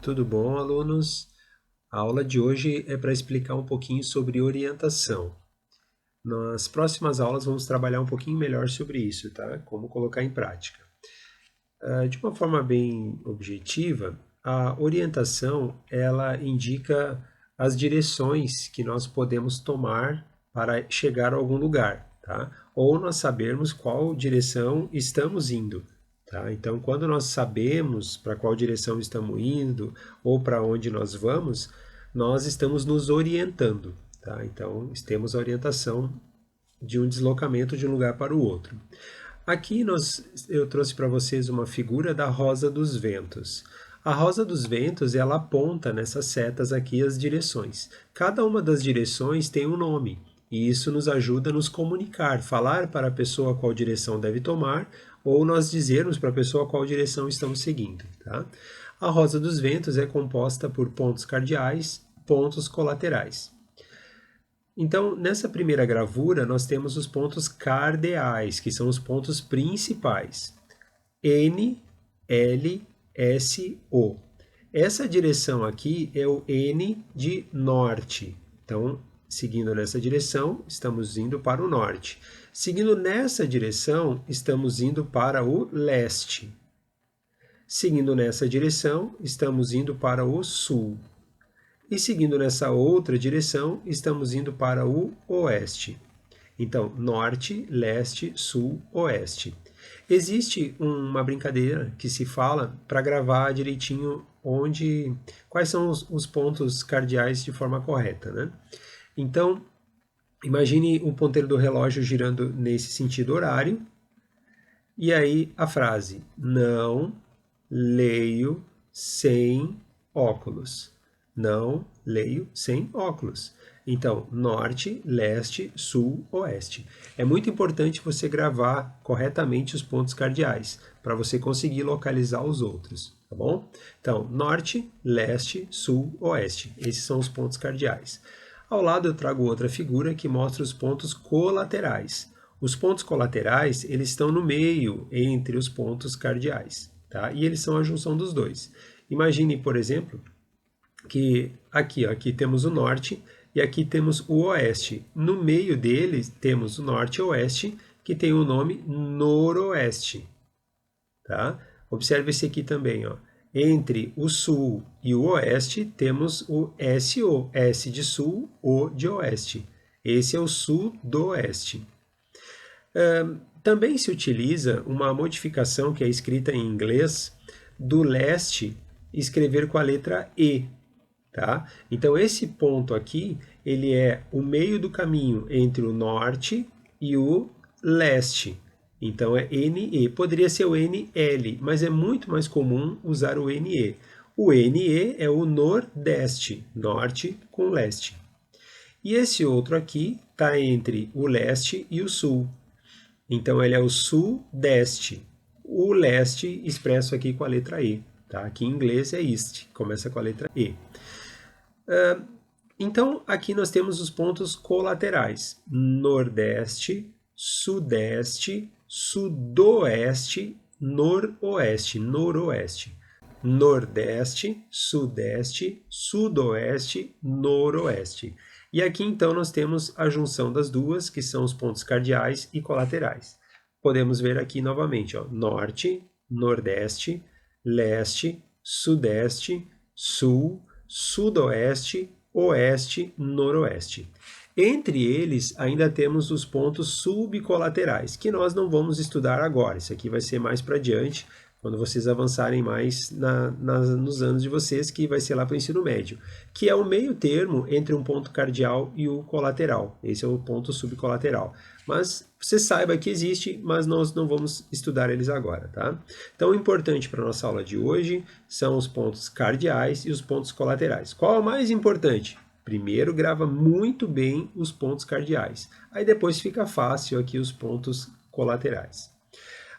tudo bom, alunos? A aula de hoje é para explicar um pouquinho sobre orientação. Nas próximas aulas vamos trabalhar um pouquinho melhor sobre isso, tá? Como colocar em prática. De uma forma bem objetiva, a orientação ela indica as direções que nós podemos tomar para chegar a algum lugar, tá? Ou nós sabermos qual direção estamos indo. Tá? Então, quando nós sabemos para qual direção estamos indo ou para onde nós vamos, nós estamos nos orientando. Tá? Então, temos a orientação de um deslocamento de um lugar para o outro. Aqui eu trouxe para vocês uma figura da rosa dos ventos. A rosa dos ventos, ela aponta nessas setas aqui as direções. Cada uma das direções tem um nome. E isso nos ajuda a nos comunicar, falar para a pessoa qual direção deve tomar, ou nós dizermos para a pessoa qual direção estamos seguindo. Tá? A rosa dos ventos é composta por pontos cardeais, pontos colaterais. Então, nessa primeira gravura, nós temos os pontos cardeais, que são os pontos principais. N, L, S, O. Essa direção aqui é o N de norte. Então, seguindo nessa direção, estamos indo para o norte. Seguindo nessa direção, estamos indo para o leste. Seguindo nessa direção, estamos indo para o sul. E seguindo nessa outra direção, estamos indo para o oeste. Então, norte, leste, sul, oeste. Existe uma brincadeira que se fala para gravar direitinho quais são os pontos cardeais de forma correta, né? Então, imagine o ponteiro do relógio girando nesse sentido horário. E aí a frase: não leio sem óculos. Não leio sem óculos. Então, norte, leste, sul, oeste. É muito importante você gravar corretamente os pontos cardeais, para você conseguir localizar os outros, tá bom? Então, norte, leste, sul, oeste. Esses são os pontos cardeais. Ao lado eu trago outra figura que mostra os pontos colaterais. Os pontos colaterais, eles estão no meio entre os pontos cardeais, tá? E eles são a junção dos dois. Imagine, por exemplo, que aqui temos o norte e aqui temos o oeste. No meio deles temos o norte e o oeste, que tem o nome noroeste. Tá? Observe esse aqui também. Ó. Entre o sul e o oeste temos o SO, S de sul, O de oeste. Esse é o sudoeste. Também se utiliza uma modificação que é escrita em inglês do leste escrever com a letra E. Tá? Então esse ponto aqui, ele é o meio do caminho entre o norte e o leste. Então é NE. Poderia ser o NL, mas é muito mais comum usar o NE. O NE é o nordeste, norte com leste. E esse outro aqui está entre o leste e o sul. Então ele é o sudeste. O leste expresso aqui com a letra E. Tá? Aqui em inglês é east, começa com a letra E. Então, aqui nós temos os pontos colaterais: nordeste, sudeste, sudoeste, noroeste, noroeste. Nordeste, sudeste, sudoeste, noroeste. E aqui então nós temos a junção das duas, que são os pontos cardeais e colaterais. Podemos ver aqui novamente, ó, norte, nordeste, leste, sudeste, sul, sudoeste, oeste, noroeste. Entre eles, ainda temos os pontos subcolaterais, que nós não vamos estudar agora. Isso aqui vai ser mais para adiante, quando vocês avançarem mais nos anos de vocês, que vai ser lá para o ensino médio, que é o meio termo entre um ponto cardeal e o colateral. Esse é o ponto subcolateral. Mas você saiba que existe, mas nós não vamos estudar eles agora, tá? Então, o importante para a nossa aula de hoje são os pontos cardeais e os pontos colaterais. Qual é o mais importante? Primeiro, grava muito bem os pontos cardeais. Aí depois fica fácil aqui os pontos colaterais.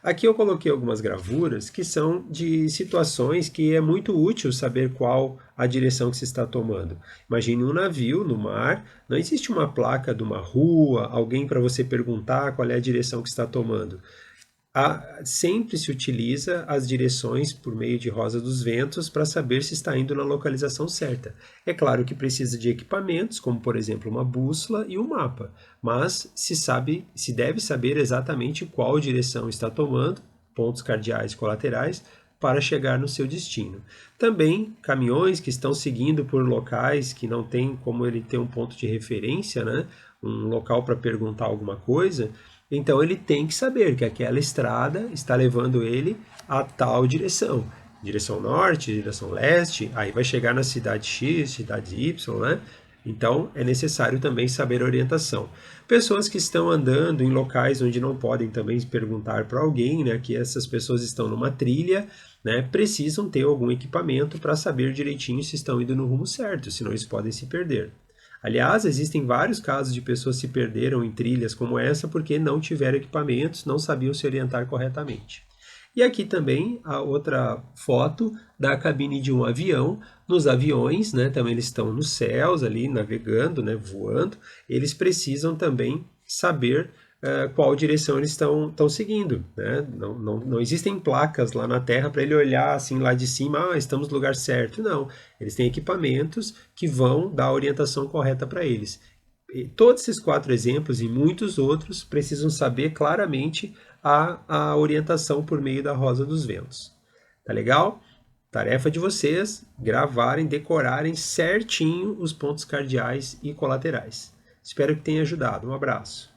Aqui eu coloquei algumas gravuras que são de situações que é muito útil saber qual a direção que se está tomando. Imagine um navio no mar, não existe uma placa de uma rua, alguém para você perguntar qual é a direção que está tomando. Sempre se utiliza as direções por meio de rosa dos ventos para saber se está indo na localização certa. É claro que precisa de equipamentos, como por exemplo uma bússola e um mapa, mas se deve saber exatamente qual direção está tomando, pontos cardeais e colaterais, para chegar no seu destino. Também caminhões que estão seguindo por locais que não tem como ele ter um ponto de referência, né? Um local para perguntar alguma coisa, então ele tem que saber que aquela estrada está levando ele a tal direção. Direção norte, direção leste, aí vai chegar na cidade X, cidade Y, né? Então é necessário também saber a orientação. Pessoas que estão andando em locais onde não podem também perguntar para alguém, né? Que essas pessoas estão numa trilha, né? Precisam ter algum equipamento para saber direitinho se estão indo no rumo certo, senão eles podem se perder. Aliás, existem vários casos de pessoas que se perderam em trilhas como essa porque não tiveram equipamentos, não sabiam se orientar corretamente. E aqui também a outra foto da cabine de um avião. Nos aviões, né, também eles estão nos céus ali navegando, né, voando. Eles precisam também saber qual direção eles estão seguindo. Né? Não existem placas lá na Terra para ele olhar assim lá de cima, estamos no lugar certo. Não, eles têm equipamentos que vão dar a orientação correta para eles. E todos esses 4 exemplos e muitos outros precisam saber claramente a orientação por meio da rosa dos ventos. Tá legal? Tarefa de vocês, gravarem, decorarem certinho os pontos cardeais e colaterais. Espero que tenha ajudado. Um abraço.